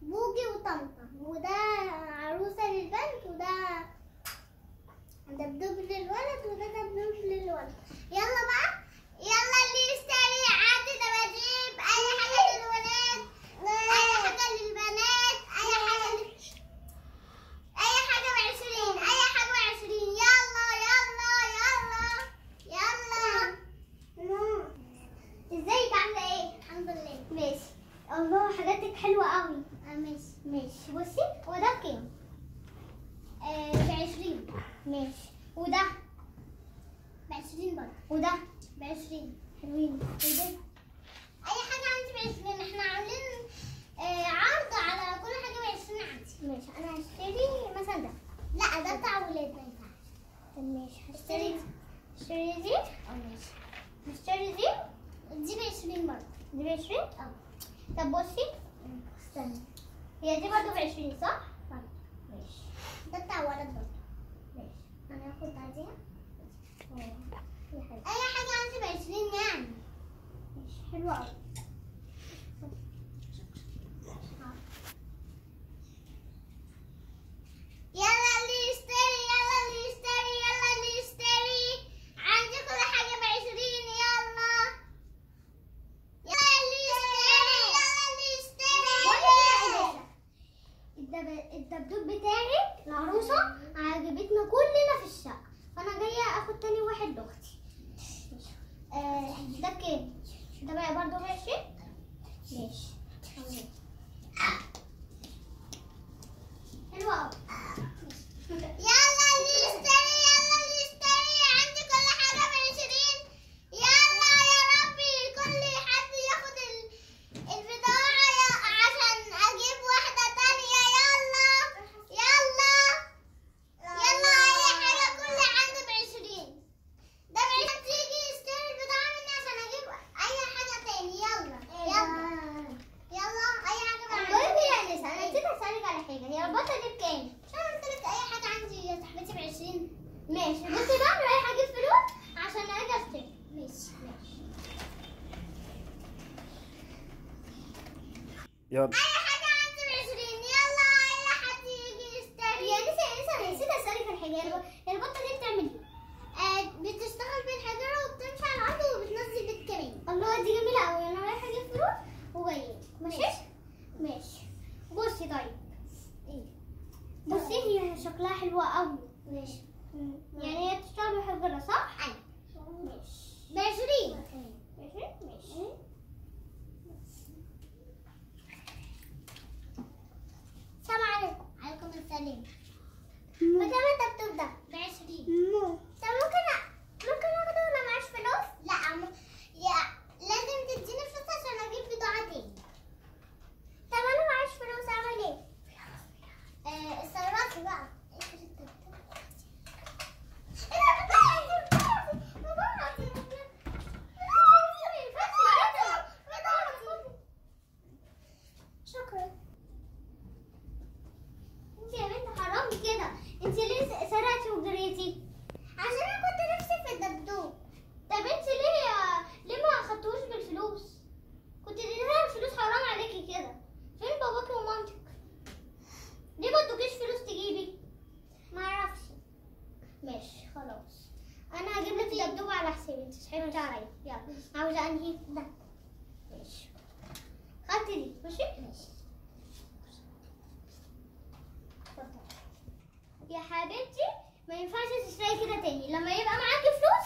بوجي وطمطم، وده عروسة للبنت، وده دبدوب للولد، وده دبدوب للولد. يلا بقى، يلا اللي يشتري عادي دباديب، اي حاجة للولاد، اي حاجة للبنات، اي حاجة اي حاجة ب20، اي حاجة ب20. يلا يلا يلا يلا. ازيك عاملة ايه؟ الحمد لله. ماشي. الله حاجاتك حلوة قوي. ماشي. بصي هو ده بكام؟ ب20. ماشي. وده ب20 برضه، وده ب20. حلوين. وده اي حاجة عندي ب20. احنا عاملين عرض على كل حاجة ب20 عندي. ماشي. انا هشتري مثلا ده. لا ده بتاع ولاد ما ينفعش. طب ماشي هشتري دي. ماشي. هشتري دي ب20 برضه. دي ب20؟ طب بصي استني، هي دي برضه ب20 صح؟ ماشي. ده بتاع ولد برضه. ماشي. انا هاخد بعديها. اي حاجة عندي ب20 يعني. ماشي. حلوة اوي. يلا اللي يشتري، يلا اللي يشتري، يلا اللي يشتري، عندي كل حاجة ب20. يلا يلا اللي يشتري، يلا اللي يشتري. الدبدوب بتاعك العروسة عجبتنا كلنا في الشقة، فأنا جاية آخد تاني واحد لأختي. ده بكام؟ ده بقى برضه ب20؟ ماشي. حلوة أوي. يلا اللي يشتري، يلا اللي يشتري، عندي كل حاجة ب20. يلا يا ربي كل حد ياخد البضاعة عشان أجيب واحدة تانية. يلا يلا يلا أي حاجة كل حاجة ب20. ده ب20. تيجي يشتري البضاعة مني عشان أجيب أي حاجة تاني. يلا يلا أي حاجة ب20. يا نسا أنا نسيت أسألك على حاجة، هي البطة دي بكام؟ عشان قلت لك أي حاجة عندي يا صاحبتي ب20. ماشي. بصي بقى أنا رايحة أجيب فلوس عشان أجي أشتري. ماشي. يلا أي حاجة عندي ب20. يلا أي حد يجي يشتري. يا نسا نسيت أسألك على حاجة، البطة دي بتعمل إيه؟ بتشتغل بالحجارة وبتمشي على الأرض وبتنزل بيت كمان. الله دي جميلة أوي. أنا رايحة أجيب فلوس وجاية. ماشي. بصي طيب، بصي هي شكلها حلوة أوي. ماشي. يعني هي بتشتغل بالحجارة صح؟ أيوة. ماشي. ب20. ماشي. السلام عليكم. عليكم السلام. مكان الدبدوب ده ب20. طب ممكن اخده وانا معيش فلوس؟ لا لازم تديني فلوس عشان اجيب بضاعة تاني. طب انا معيش فلوس اعمل ايه؟ اتصرفي بقى. شكرا. انت يا بنت حرام كده، انت ليه سرقتي وجريتي؟ عشان انا كنت نفسي في الدبدوب. طب انت ليه ما اخدتوش بالفلوس؟ كنت اديتها الفلوس، حرام عليكي كده. فين باباكي ومامتك؟ ليه ما ادوكيش فلوس تجيبي؟ ما اعرفش. ماشي خلاص، انا هجيب لك الدبدوب على حسابي، انت سحبتي عليا. يلا عاوزه انهي ده. ماشي. خدتي دي. ماشي. يا حبيبتي ما ينفعش تشتري كده تاني، لما يبقى معاكي فلوس